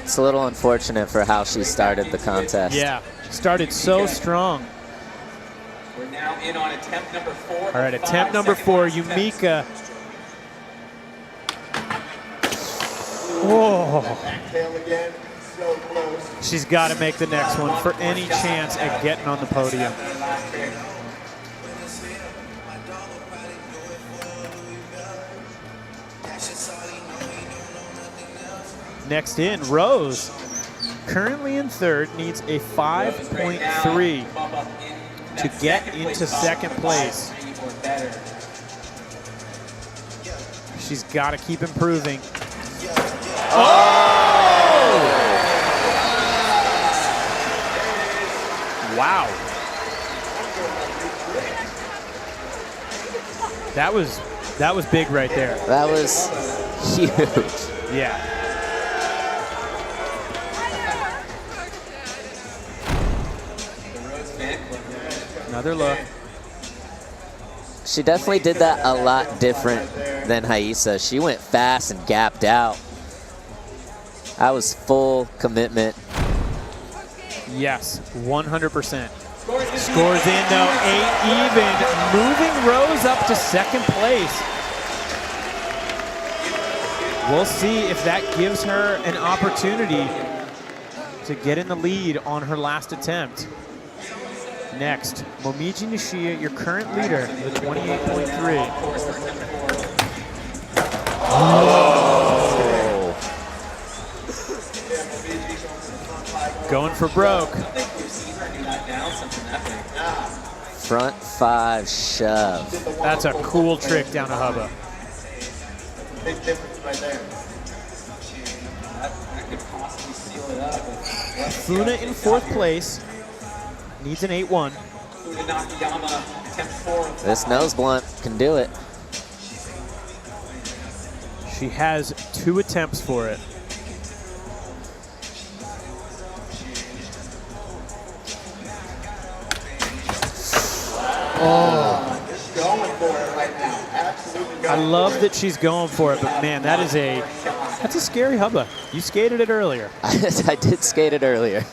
It's a little unfortunate for how she started the contest. Yeah, started so strong. We're now in on attempt number 4. All right, attempt number 4, Yumeka. Whoa. Backtail again. So close. She's got to make the next one for any chance at getting on the podium. Next in, Roos, currently in third, needs a 5.3 to get into second place. She's got to keep improving. Oh! Wow. That was big right there. That was huge. Yeah. Another look. She definitely did that a lot different than Rayssa. She went fast and gapped out. That was full commitment. Yes, 100%. Scores in though, 8 even, moving Roos up to second place. We'll see if that gives her an opportunity to get in the lead on her last attempt. Next, Momiji Nishiya, your current leader with 28.3. Oh. Going for broke. Front 5 shove. That's a cool trick down a hubba. Big difference right there. That could possibly seal it up. Funa in fourth place. Needs an 8-1. Funa Nakayama, attempt 4. This nose blunt can do it. She has 2 attempts for it. Oh. Going for it right now. Absolutely going I love that she's going for it, but man, that's a scary hubba. You skated it earlier. I did skate it earlier.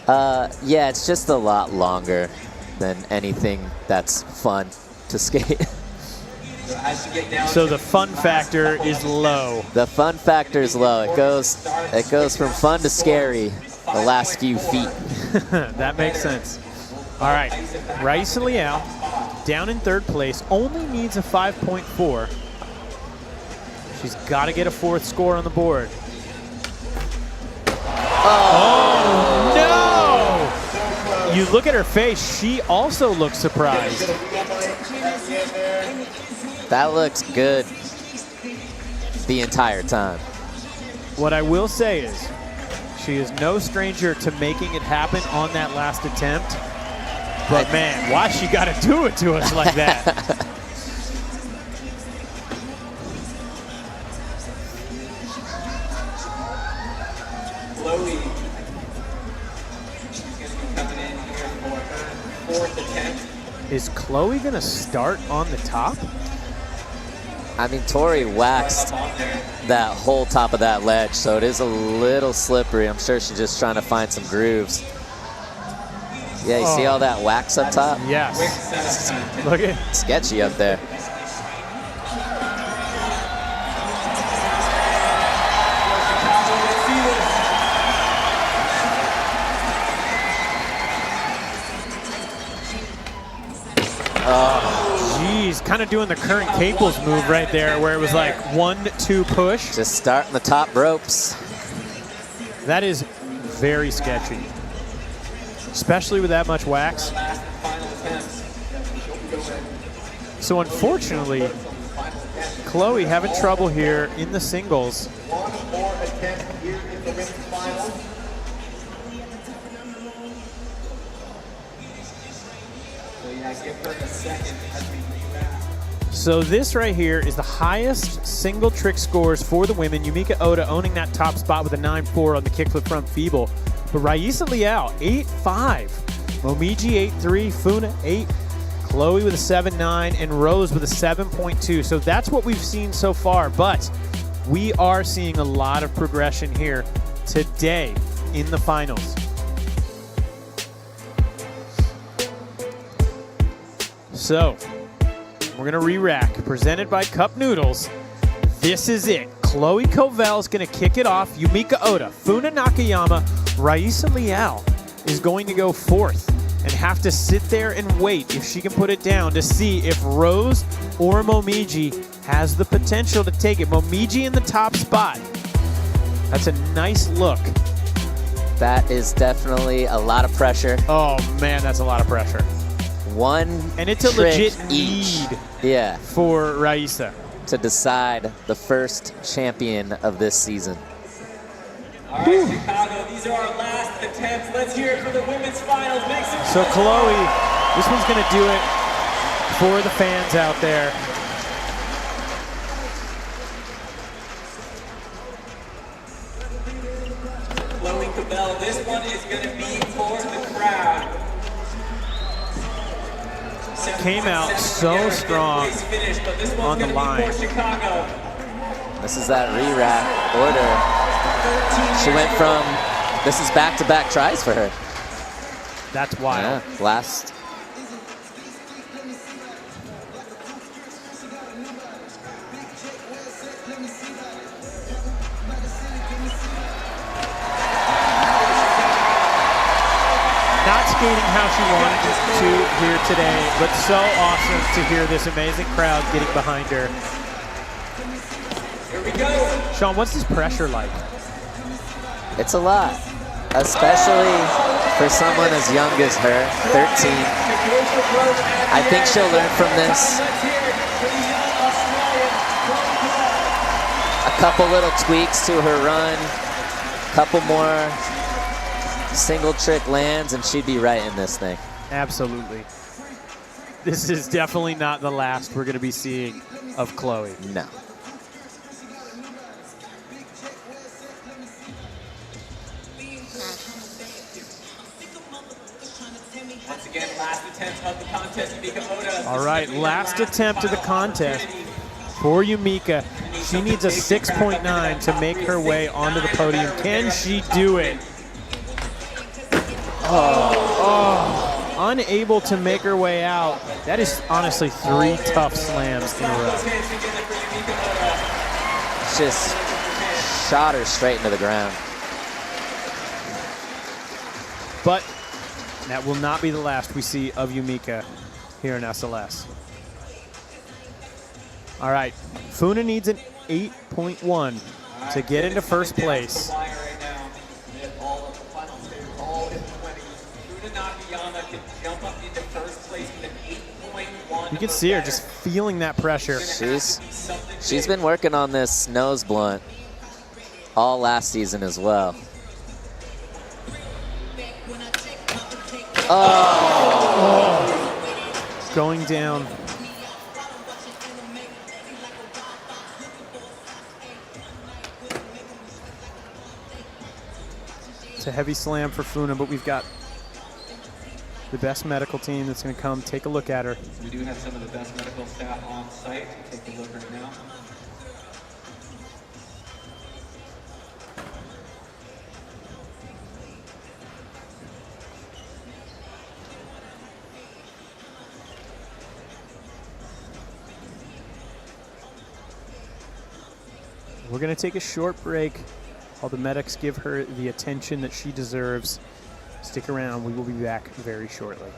Yeah, it's just a lot longer than anything that's fun to skate. So the fun factor is low. The fun factor is low. It goes from fun to scary the last few feet. That makes sense. All right, Rayssa Leal down in third place, only needs a 5.4. She's got to get a 4th score on the board. Oh no! You look at her face, she also looks surprised. That looks good the entire time. What I will say is, she is no stranger to making it happen on that last attempt. But man, why she got to do it to us like that? Chloe is going to be coming in here for her 4th attempt. Is Chloe going to start on the top? I mean, Tori waxed that whole top of that ledge, so it is a little slippery. I'm sure she's just trying to find some grooves. Yeah, you see all that wax up top? Yes. Look at sketchy up there. Geez, kind of doing the current Caples move right there where it was like 1-2 push. Just starting the top ropes. That is very sketchy, especially with that much wax. So unfortunately, Chloe having trouble here in the singles. One more attempt here in the women's final. So this right here is the highest single trick scores for the women. Yumeka Oda owning that top spot with a 9.4 on the kickflip front feeble. But Rayssa Leal, 8.5. Momiji, 8.3. Funa, 8. Chloe with a 7.9. And Roos with a 7.2. So that's what we've seen so far. But we are seeing a lot of progression here today in the finals. So we're going to re-rack. Presented by Cup Noodles. This is it. Chloe Covell is going to kick it off. Yumeka Oda, Funa Nakayama, Rayssa Leal is going to go fourth and have to sit there and wait if she can put it down to see if Roos or Momiji has the potential to take it. Momiji in the top spot. That's a nice look. That is definitely a lot of pressure. Oh man, that's a lot of pressure. One And it's a trick legit each. lead Yeah, for Rayssa. to decide the first champion of this season. All right, Chicago, these are our last attempts. Let's hear it for the women's finals. Make some So Chloe, this one's gonna do it for the fans out there. Chloe Covell. This one is going to be for the crowd. Came out so strong on the line. Chicago. This is that re-rack order. She went from, this is back-to-back tries for her. That's wild. Yeah, last. Not skating how she wanted to here today, but so awesome to hear this amazing crowd getting behind her. Here we go. Sean, what's this pressure like? It's a lot, especially for someone as young as her, 13. I think she'll learn from this. A couple little tweaks to her run, couple more single trick lands, and she'd be right in this thing. Absolutely. This is definitely not the last we're going to be seeing of Chloe. No. Once again, last attempt of the contest, Yumeka Oda. All right, last attempt of the contest for Yumeka. She needs a 6.9 to make her way onto the podium. Can she do it? Oh, unable to make her way out. That is honestly 3 tough slams in a row. Just shot her straight into the ground. But that will not be the last we see of Yumeka here in SLS. All right, Funa needs an 8.1 to get into first place. You can see her just feeling that pressure. She's been working on this nose blunt all last season as well. Oh. Going down. It's a heavy slam for Funa, but we've got the best medical team that's going to come take a look at her. We do have some of the best medical staff on site. Take a look right now. We're going to take a short break while the medics give her the attention that she deserves. Stick around. We will be back very shortly.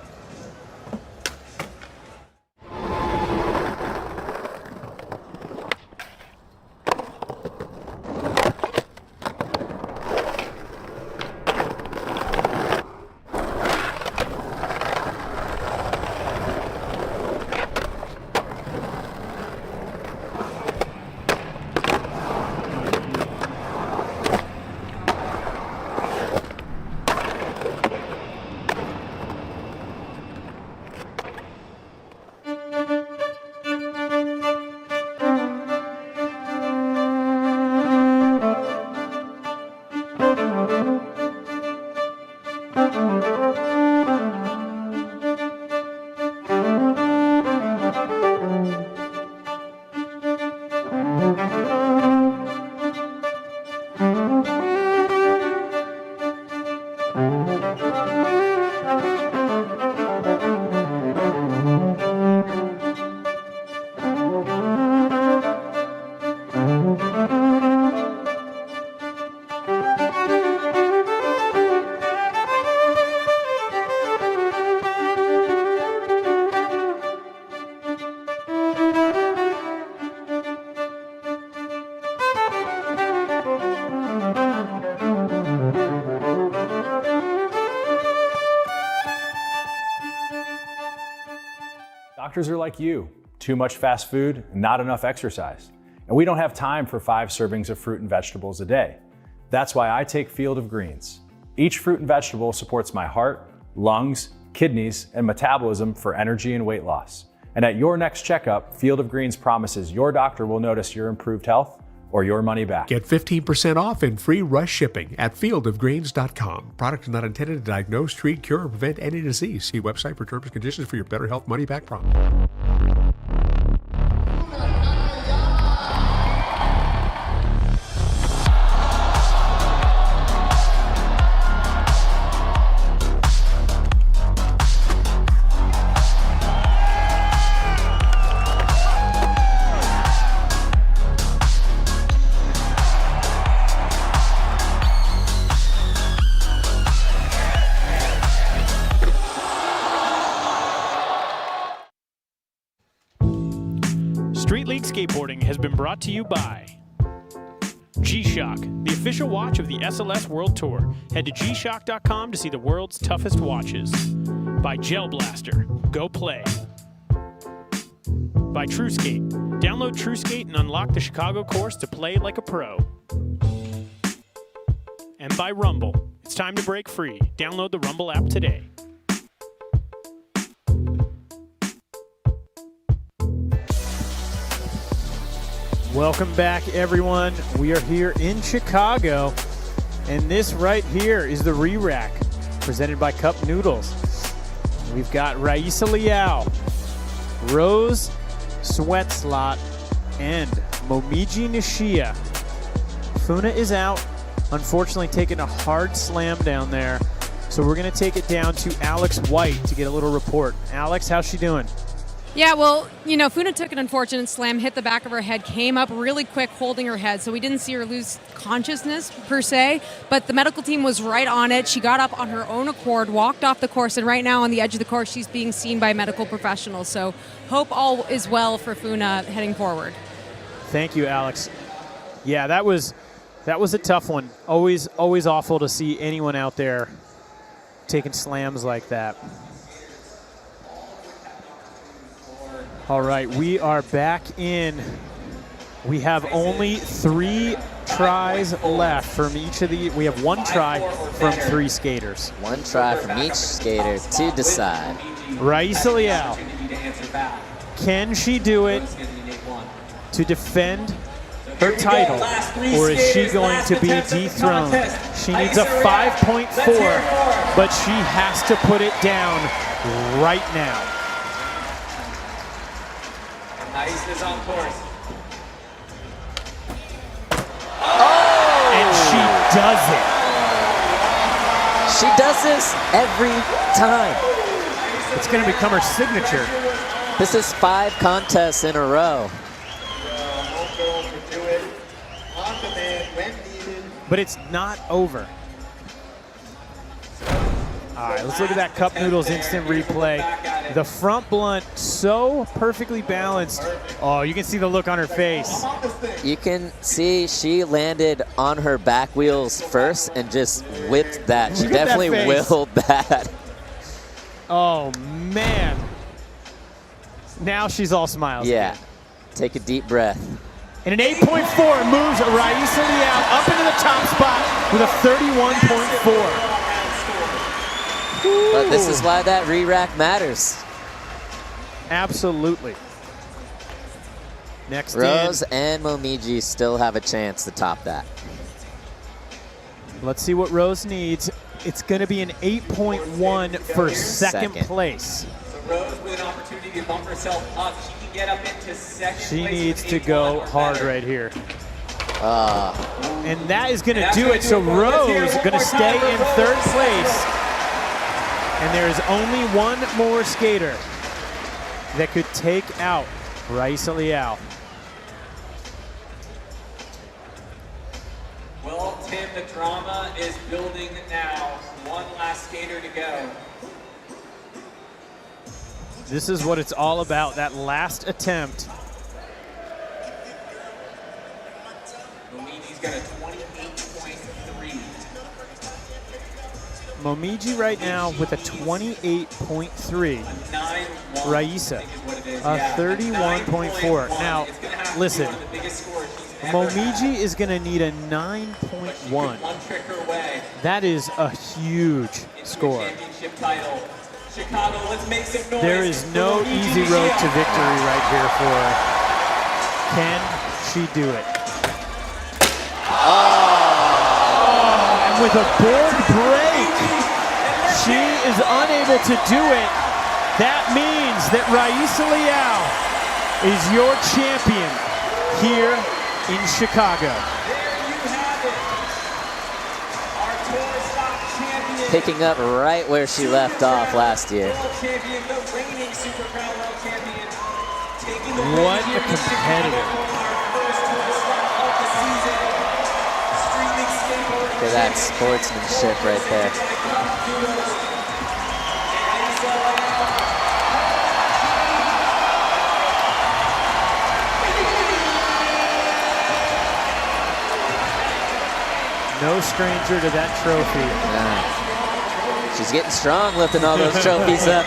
Doctors are like you. Too much fast food, not enough exercise. And we don't have time for 5 servings of fruit and vegetables a day. That's why I take Field of Greens. Each fruit and vegetable supports my heart, lungs, kidneys, and metabolism for energy and weight loss. And at your next checkup, Field of Greens promises your doctor will notice your improved health or your money back. Get 15% off and free rush shipping at fieldofgreens.com. Product is not intended to diagnose, treat, cure, or prevent any disease. See website for terms and conditions for your better health money back promise. Street League Skateboarding has been brought to you by G-Shock, the official watch of the SLS World Tour. Head to gshock.com to see the world's toughest watches. By Gel Blaster, go play. By TrueSkate, download TrueSkate and unlock the Chicago course to play like a pro. And by Rumble, it's time to break free. Download the Rumble app today. Welcome back, everyone. We are here in Chicago, and this right here is the re-rack presented by Cup Noodles. We've got Rayssa Leal, Roos, Zwetsloot, and Momiji Nishiya. Funa is out, unfortunately taking a hard slam down there, so we're going to take it down to Alex White to get a little report. Alex, how's she doing? Yeah, well, you know, Funa took an unfortunate slam, hit the back of her head, came up really quick holding her head, so we didn't see her lose consciousness per se, but the medical team was right on it. She got up on her own accord, walked off the course, and right now on the edge of the course, she's being seen by medical professionals. So hope all is well for Funa heading forward. Thank you, Alex. Yeah, that was a tough one. Always awful to see anyone out there taking slams like that. All right, we are back in. We have only 3 tries left from each of the. We have 1 try from 3 skaters. 1 try from each skater to decide. Rayssa Leal, can she do it to defend her title, or is she going to be dethroned? She needs a 5.4, but she has to put it down right now. Ice is on course. Oh! And she does it. She does this every time. It's going to become her signature. This is 5 contests in a row. But it's not over. All right, let's look at that Cup Noodles instant replay. The front blunt so perfectly balanced. Oh, you can see the look on her face. You can see she landed on her back wheels first and just whipped that. She definitely willed that. Oh, man. Now she's all smiles. Yeah. Again. Take a deep breath. And an 8.4 moves Rayssa Leal up into the top spot with a 31.4. But this is why that re-rack matters. Absolutely. Next Roos and Momiji still have a chance to top that. Let's see what Roos needs. It's going to be an 8.1 for second place. So Roos with an opportunity to bump herself up. She can get up into second place. She needs to go hard right here. And that is going to do it. So Roos is going to stay in 3rd place. And there is only 1 more skater that could take out Rayssa Leal. Well, Tim, the drama is building now. 1 last skater to go. This is what it's all about, that last attempt. Momiji's got a 28.3. Momiji right now with a 28.3. Rayssa, a 31.4. Now, listen, Momiji is going to need a 9.1. That is a huge score. There is no easy road to victory right here for her. Can she do it? And with a board break, she is unable to do it. That means that Rayssa Leal is your champion here in Chicago. Picking up right where she left off last year. What a competitor. Look at that sportsmanship right there. No stranger to that trophy. Yeah. She's getting strong lifting all those trophies up.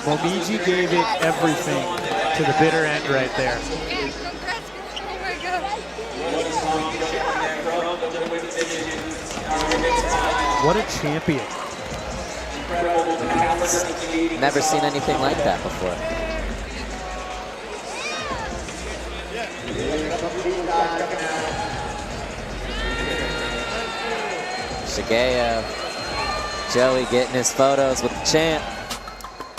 Momiji gave it everything to the bitter end right there. What a champion. Never seen anything like that before. Shigeo, Joey getting his photos with the champ.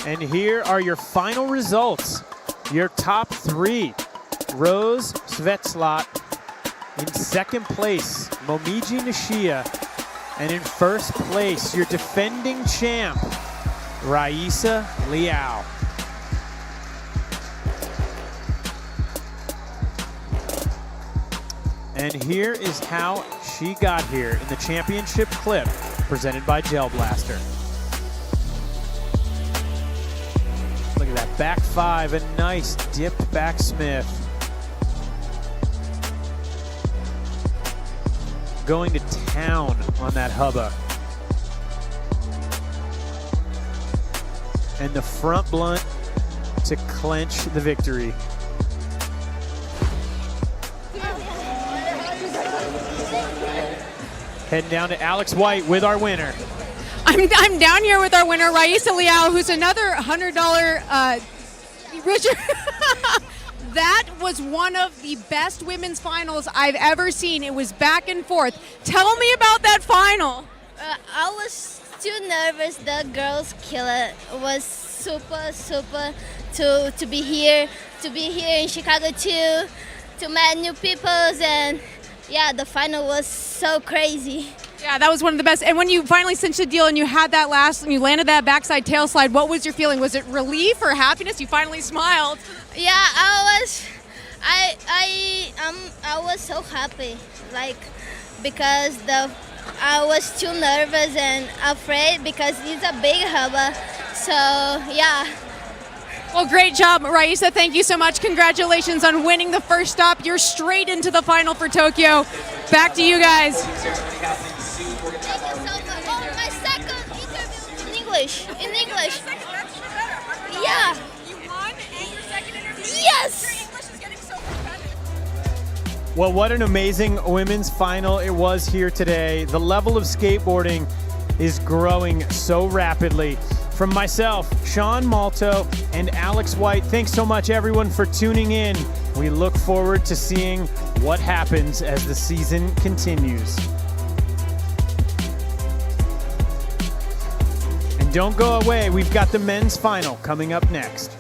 And here are your final results. Your top three. Roos, Zwetsloot. In second place, Momiji Nishiya. And in first place, your defending champ, Rayssa Leal. And here is how she got here in the championship clip presented by Gel Blaster. Look at that back five, a nice dipped back Smith. Going to town on that hubba. And the front blunt to clinch the victory. Heading down to Alex White with our winner. I'm down here with our winner, Rayssa Leal, who's another $100 Richard. That was one of the best women's finals I've ever seen. It was back and forth. Tell me about that final. I was too nervous. The girls kill it. It was super to be here in Chicago too, to meet new people, and yeah, the final was so crazy. Yeah, that was one of the best. And when you finally cinched the deal and you had that last, and you landed that backside tail slide, what was your feeling? Was it relief or happiness? You finally smiled. Yeah, I was so happy, like, because I was too nervous and afraid because it's a big hubba. So yeah. Well, great job, Rayssa. Thank you so much. Congratulations on winning the first stop. You're straight into the final for Tokyo. Back to you guys. Oh, my second interview in English. Yeah. You won and your second interview. Yes. Your English is getting so competitive. Well, what an amazing women's final it was here today. The level of skateboarding is growing so rapidly. From myself, Sean Malto, and Alex White, thanks so much everyone for tuning in. We look forward to seeing what happens as the season continues. And don't go away, we've got the men's final coming up next.